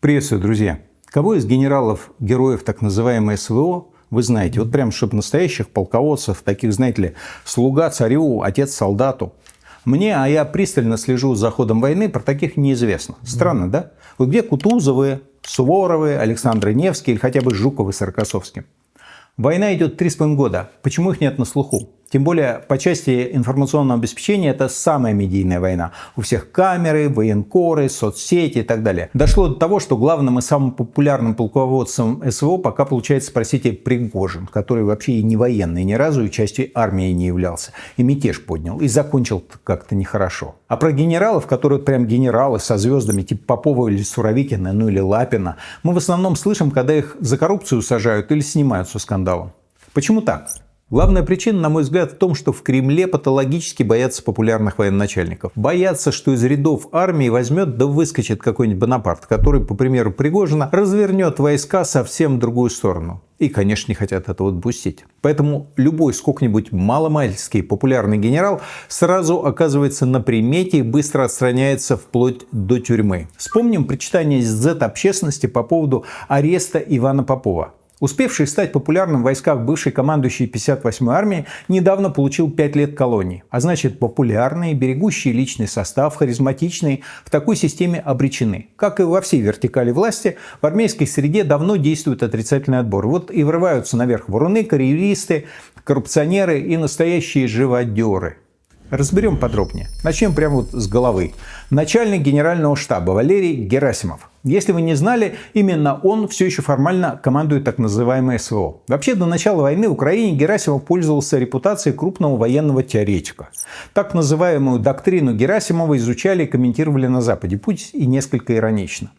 Приветствую, друзья! Кого из генералов-героев так называемой СВО вы знаете? Вот прям, чтобы настоящих полководцев, таких, знаете ли, слуга царю, отец солдату. Мне, а я пристально слежу за ходом войны, про таких неизвестно. Странно, да? Вот где Кутузовы, Суворовы, Александры Невский или хотя бы Жуковы с Рокоссовским? Война идет 3,5 года. Почему их нет на слуху? Тем более, по части информационного обеспечения, это самая медийная война. У всех камеры, военкоры, соцсети и так далее. Дошло до того, что главным и самым популярным полководцем СВО пока получается, спросите, Пригожин, который вообще и не военный ни разу, и частью армии не являлся. И мятеж поднял, и закончил как-то нехорошо. А про генералов, которые прям генералы со звездами, типа Попова или Суровикина, ну или Лапина, мы в основном слышим, когда их за коррупцию сажают или снимают со скандалом. Почему так? Главная причина, на мой взгляд, в том, что в Кремле патологически боятся популярных военачальников. Боятся, что из рядов армии возьмет да выскочит какой-нибудь Бонапарт, который, по примеру Пригожина, развернет войска совсем в другую сторону. И, конечно, не хотят этого допустить. Поэтому любой сколько-нибудь маломальский популярный генерал сразу оказывается на примете и быстро отстраняется вплоть до тюрьмы. Вспомним причитание Z-общественности по поводу ареста Ивана Попова. Успевший стать популярным в войсках бывший командующий 58-й армии недавно получил 5 лет колонии. А значит, популярные, берегущие личный состав, харизматичные в такой системе обречены. Как и во всей вертикали власти, в армейской среде давно действует отрицательный отбор. Вот и врываются наверх воруны, карьеристы, коррупционеры и настоящие живодеры. Разберем подробнее. Начнем прямо вот с головы. Начальник генерального штаба Валерий Герасимов. Если вы не знали, именно он все еще формально командует так называемой СВО. Вообще, до начала войны в Украине Герасимов пользовался репутацией крупного военного теоретика. Так называемую доктрину Герасимова изучали и комментировали на Западе, пусть и несколько иронично.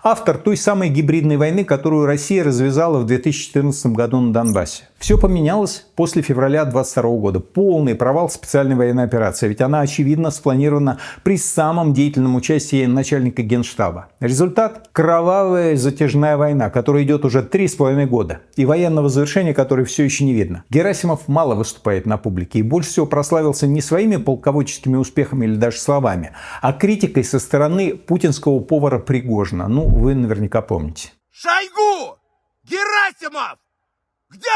Автор той самой гибридной войны, которую Россия развязала в 2014 году на Донбассе. Все поменялось после февраля 2022 года. Полный провал специальной военной операции, ведь она, очевидно, спланирована при самом деятельном участии начальника Генштаба. Результат – кровавая затяжная война, которая идет уже 3,5 года, и военного завершения которой все еще не видно. Герасимов мало выступает на публике и больше всего прославился не своими полководческими успехами или даже словами, а критикой со стороны путинского повара Пригожина. Ну, вы наверняка помните. Шойгу! Герасимов! Где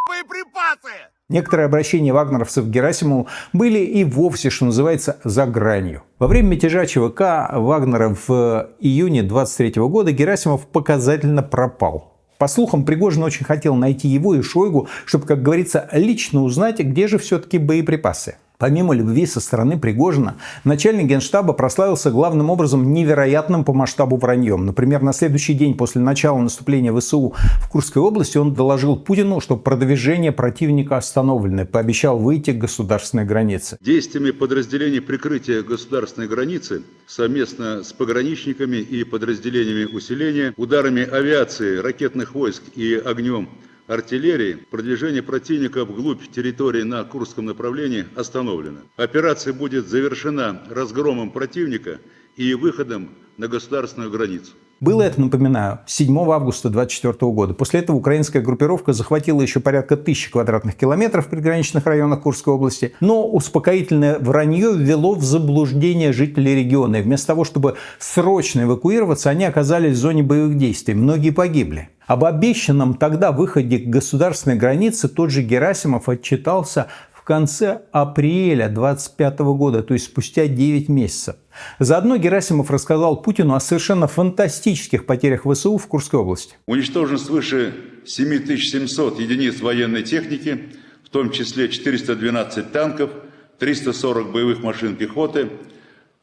боеприпасы? Некоторые обращения вагнеровцев к Герасимову были и вовсе, что называется, за гранью. Во время мятежа ЧВК Вагнера в июне 23 года Герасимов показательно пропал. По слухам, Пригожин очень хотел найти его и Шойгу, чтобы, как говорится, лично узнать, где же все-таки боеприпасы. Помимо любви со стороны Пригожина, начальник Генштаба прославился главным образом невероятным по масштабу враньем. Например, на следующий день после начала наступления ВСУ в Курской области он доложил Путину, что продвижение противника остановлено, и пообещал выйти к государственной границе. Действиями подразделений прикрытия государственной границы совместно с пограничниками и подразделениями усиления, ударами авиации, ракетных войск и огнем артиллерии, продвижение противника вглубь территории на Курском направлении остановлено. Операция будет завершена разгромом противника и выходом на государственную границу. Было это, напоминаю, 7 августа 2024 года. После этого украинская группировка захватила еще порядка 1000 квадратных километров в приграничных районах Курской области. Но успокоительное вранье ввело в заблуждение жителей региона. И вместо того, чтобы срочно эвакуироваться, они оказались в зоне боевых действий. Многие погибли. Об обещанном тогда выходе к государственной границе тот же Герасимов отчитался в конце апреля 2025 года, то есть спустя 9 месяцев. Заодно Герасимов рассказал Путину о совершенно фантастических потерях ВСУ в Курской области. Уничтожено свыше 7700 единиц военной техники, в том числе 412 танков, 340 боевых машин пехоты,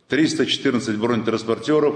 314 бронетранспортеров,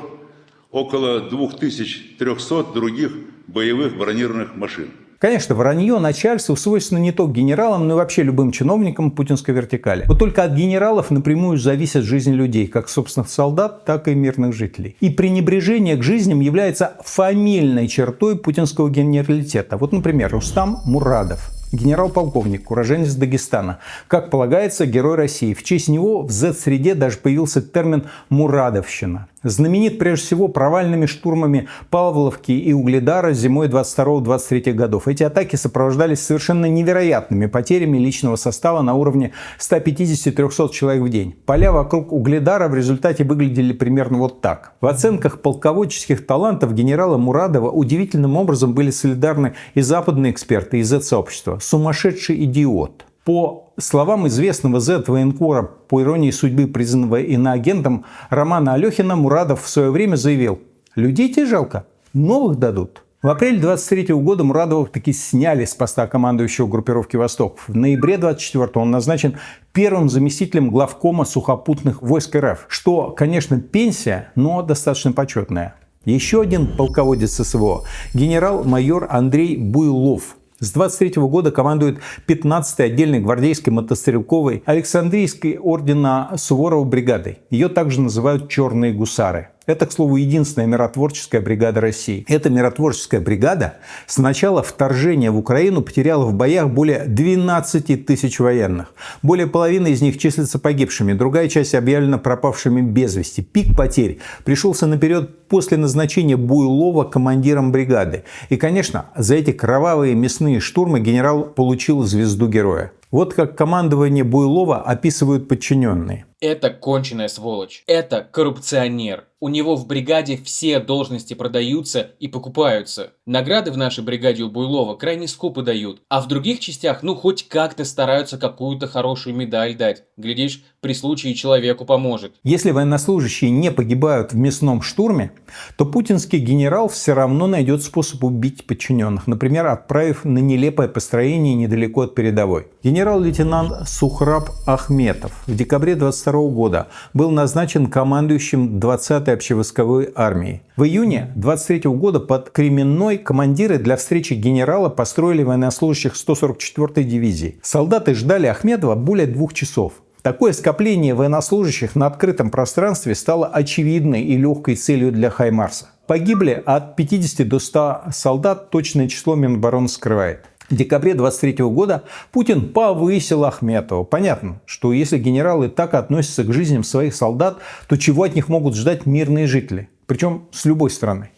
около 2300 других боевых бронированных машин. Конечно, вранье начальству свойственно не только генералам, но и вообще любым чиновникам путинской вертикали. Вот только от генералов напрямую зависит жизнь людей, как собственных солдат, так и мирных жителей. И пренебрежение к жизням является фамильной чертой путинского генералитета. Вот, например, Рустам Мурадов. Генерал-полковник, уроженец Дагестана. Как полагается, герой России. В честь него в Z-среде даже появился термин «мурадовщина». Знаменит прежде всего провальными штурмами Павловки и Угледара зимой 22-23 годов. Эти атаки сопровождались совершенно невероятными потерями личного состава на уровне 150-300 человек в день. Поля вокруг Угледара в результате выглядели примерно вот так. В оценках полководческих талантов генерала Мурадова удивительным образом были солидарны и западные эксперты, и Z-сообщества. Сумасшедший идиот. По словам известного Z-военкора, по иронии судьбы, признанного иноагентом Романа Алехина, Мурадов в свое время заявил: «Людей тебе жалко, новых дадут». В апреле 23 года Мурадова таки сняли с поста командующего группировки «Восток». В ноябре 24 он назначен первым заместителем главкома сухопутных войск РФ, что, конечно, пенсия, но достаточно почетная. Еще один полководец СВО – генерал-майор Андрей Буйлов. С 23 года командует 15-й отдельной гвардейской мотострелковой Александрийской ордена Суворова бригадой. Ее также называют «Черные гусары». Это, к слову, единственная миротворческая бригада России. Эта миротворческая бригада с начала вторжения в Украину потеряла в боях более 12 тысяч военных. Более половины из них числятся погибшими, другая часть объявлена пропавшими без вести. Пик потерь пришелся на период после назначения Буйлова командиром бригады. И, конечно, за эти кровавые мясные штурмы генерал получил звезду героя. Вот как командование Буйлова описывают подчиненные. Это конченая сволочь. Это коррупционер. У него в бригаде все должности продаются и покупаются. Награды в нашей бригаде у Буйлова крайне скупо дают. А в других частях, хоть как-то стараются какую-то хорошую медаль дать. Глядишь, при случае человеку поможет. Если военнослужащие не погибают в мясном штурме, то путинский генерал все равно найдет способ убить подчиненных. Например, отправив на нелепое построение недалеко от передовой. Генерал-лейтенант Сухраб Ахметов в декабре 22 года был назначен командующим 20-й общевойсковой армией. В июне 23 года под Кременной командиры для встречи генерала построили военнослужащих 144-й дивизии. Солдаты ждали Ахметова более 2 часов. Такое скопление военнослужащих на открытом пространстве стало очевидной и легкой целью для Хаймарса. Погибли от 50 до 100 солдат, точное число Минобороны скрывает. В декабре 23 года Путин повысил Ахметова. Понятно, что если генералы так относятся к жизням своих солдат, то чего от них могут ждать мирные жители? Причем с любой стороны.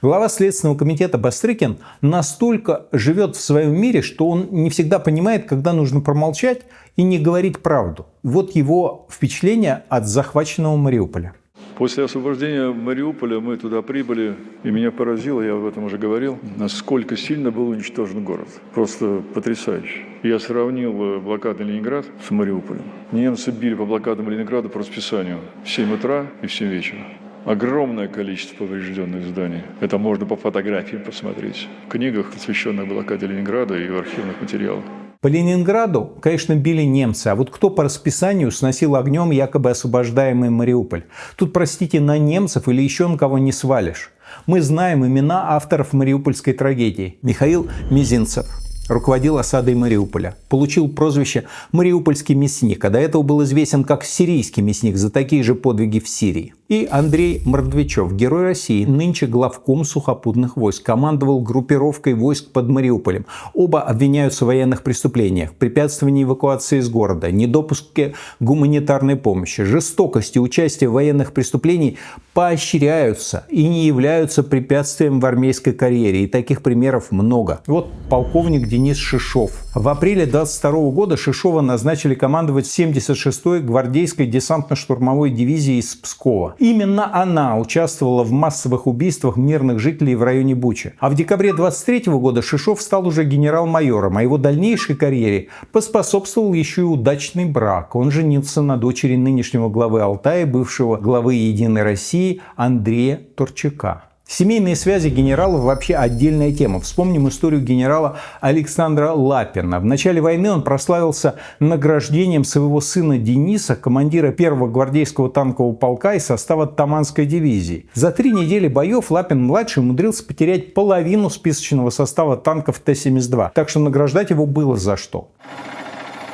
Глава Следственного комитета Бастрыкин настолько живет в своем мире, что он не всегда понимает, когда нужно промолчать и не говорить правду. Вот его впечатление от захваченного Мариуполя. После освобождения Мариуполя мы туда прибыли, и меня поразило, я об этом уже говорил, насколько сильно был уничтожен город. Просто потрясающе. Я сравнил блокадный Ленинград с Мариуполем. Немцы били по блокадному Ленинграду по расписанию в 7 утра и в 7 вечера. Огромное количество поврежденных зданий. Это можно по фотографиям посмотреть. В книгах, посвященных блокаде Ленинграда, и в архивных материалах. По Ленинграду, конечно, били немцы, а вот кто по расписанию сносил огнем якобы освобождаемый Мариуполь? Тут, простите, на немцев или еще на кого не свалишь. Мы знаем имена авторов мариупольской трагедии. Михаил Мизинцев руководил осадой Мариуполя. Получил прозвище «Мариупольский мясник», а до этого был известен как «Сирийский мясник» за такие же подвиги в Сирии. И Андрей Мордвичев, герой России, нынче главком сухопутных войск, командовал группировкой войск под Мариуполем. Оба обвиняются в военных преступлениях, препятствовании эвакуации из города, недопуске гуманитарной помощи, жестокости, участие в военных преступлениях поощряются и не являются препятствием в армейской карьере. И таких примеров много. Вот полковник Денис Шишов. В апреле 22 года Шишова назначили командовать 76-й гвардейской десантно-штурмовой дивизией из Пскова. Именно она участвовала в массовых убийствах мирных жителей в районе Бучи. А в декабре 23 года Шишов стал уже генерал-майором, а его дальнейшей карьере поспособствовал еще и удачный брак. Он женился на дочери нынешнего главы Алтая, бывшего главы «Единой России» Андрея Турчака. Семейные связи генералов вообще отдельная тема. Вспомним историю генерала Александра Лапина. В начале войны он прославился награждением своего сына Дениса, командира 1-го гвардейского танкового полка из состава Таманской дивизии. За 3 недели боев Лапин-младший умудрился потерять половину списочного состава танков Т-72. Так что награждать его было за что.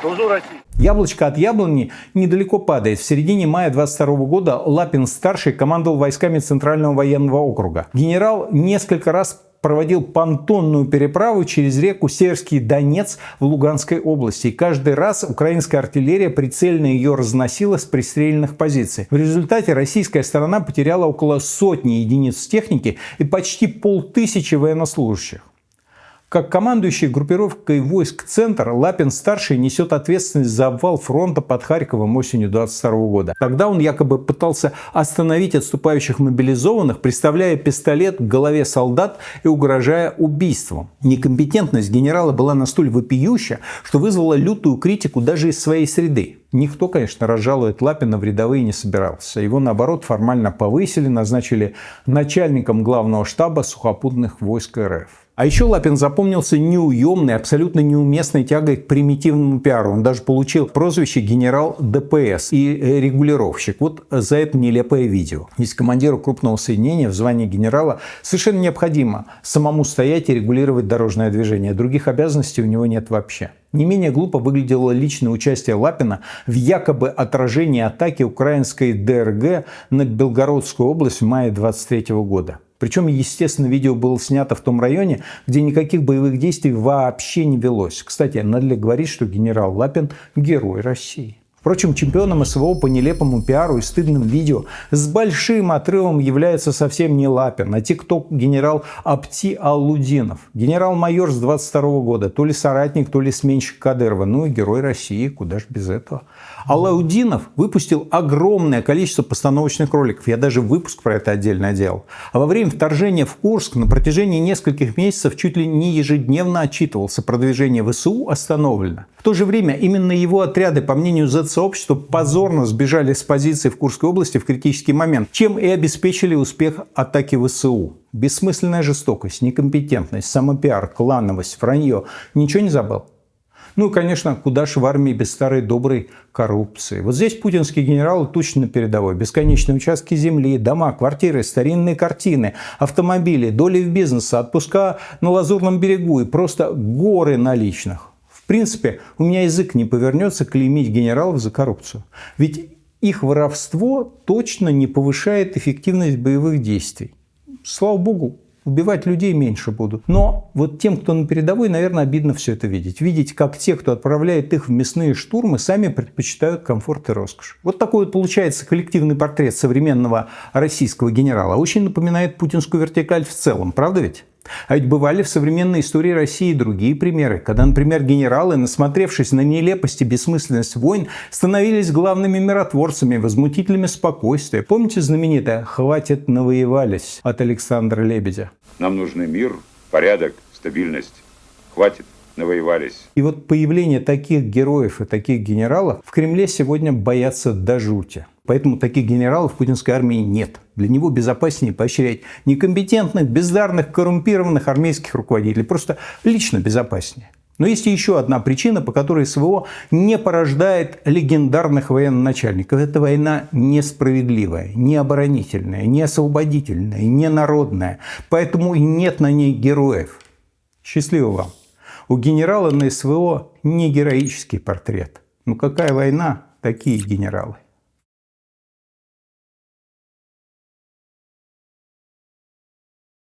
Служу России. Яблочко от яблони недалеко падает. В середине мая 22 года Лапин-старший командовал войсками Центрального военного округа. Генерал несколько раз проводил понтонную переправу через реку Северский Донец в Луганской области. И каждый раз украинская артиллерия прицельно ее разносила с пристреленных позиций. В результате российская сторона потеряла около сотни единиц техники и почти 500 военнослужащих. Как командующий группировкой войск «Центр» Лапин-старший несет ответственность за обвал фронта под Харьковом осенью 22 года. Тогда он якобы пытался остановить отступающих мобилизованных, приставляя пистолет к голове солдат и угрожая убийством. Некомпетентность генерала была настолько вопиюща, что вызвала лютую критику даже из своей среды. Никто, конечно, разжаловать Лапина в рядовые не собирался. Его, наоборот, формально повысили, назначили начальником главного штаба сухопутных войск РФ. А еще Лапин запомнился неуемной, абсолютно неуместной тягой к примитивному пиару. Он даже получил прозвище генерал ДПС и регулировщик. Вот за это нелепое видео. Ведь командиру крупного соединения в звании генерала совершенно необходимо самому стоять и регулировать дорожное движение. Других обязанностей у него нет вообще. Не менее глупо выглядело личное участие Лапина в якобы отражении атаки украинской ДРГ на Белгородскую область в мае 23 года. Причем, естественно, видео было снято в том районе, где никаких боевых действий вообще не велось. Кстати, надо ли говорить, что генерал Лапин – герой России? Впрочем, чемпионом СВО по нелепому пиару и стыдным видео с большим отрывом является совсем не Лапин, а тикток-генерал Апти Аллудинов. Генерал-майор с 22 года, то ли соратник, то ли сменщик Кадырова. Ну и герой России, куда же без этого. Аллудинов выпустил огромное количество постановочных роликов. Я даже выпуск про это отдельно делал. А во время вторжения в Курск на протяжении нескольких месяцев чуть ли не ежедневно отчитывался. Продвижение ВСУ остановлено. В то же время именно его отряды, по мнению Z-сообщества, позорно сбежали с позиций в Курской области в критический момент, чем и обеспечили успех атаки ВСУ. Бессмысленная жестокость, некомпетентность, самопиар, клановость, вранье. Ничего не забыл? Ну и, конечно, куда ж в армии без старой доброй коррупции. Вот здесь путинские генералы точно на передовой. Бесконечные участки земли, дома, квартиры, старинные картины, автомобили, доли в бизнесе, отпуска на Лазурном берегу и просто горы наличных. В принципе, у меня язык не повернется клеймить генералов за коррупцию. Ведь их воровство точно не повышает эффективность боевых действий. Слава богу, убивать людей меньше будут. Но вот тем, кто на передовой, наверное, обидно все это видеть. Видеть, как те, кто отправляет их в мясные штурмы, сами предпочитают комфорт и роскошь. Вот такой вот получается коллективный портрет современного российского генерала. Очень напоминает путинскую вертикаль в целом, правда ведь? А ведь бывали в современной истории России другие примеры, когда, например, генералы, насмотревшись на нелепость и бессмысленность войн, становились главными миротворцами, возмутителями спокойствия. Помните знаменитое «Хватит, навоевались» от Александра Лебедя? Нам нужны мир, порядок, стабильность. Хватит, навоевались. И вот появление таких героев и таких генералов в Кремле сегодня боятся до жути. Поэтому таких генералов в путинской армии нет. Для него безопаснее поощрять некомпетентных, бездарных, коррумпированных армейских руководителей. Просто лично безопаснее. Но есть и еще одна причина, по которой СВО не порождает легендарных военачальников. Это война несправедливая, не оборонительная, не освободительная, не народная. Поэтому и нет на ней героев. Счастливо вам. У генерала на СВО не героический портрет. Ну какая война, такие генералы.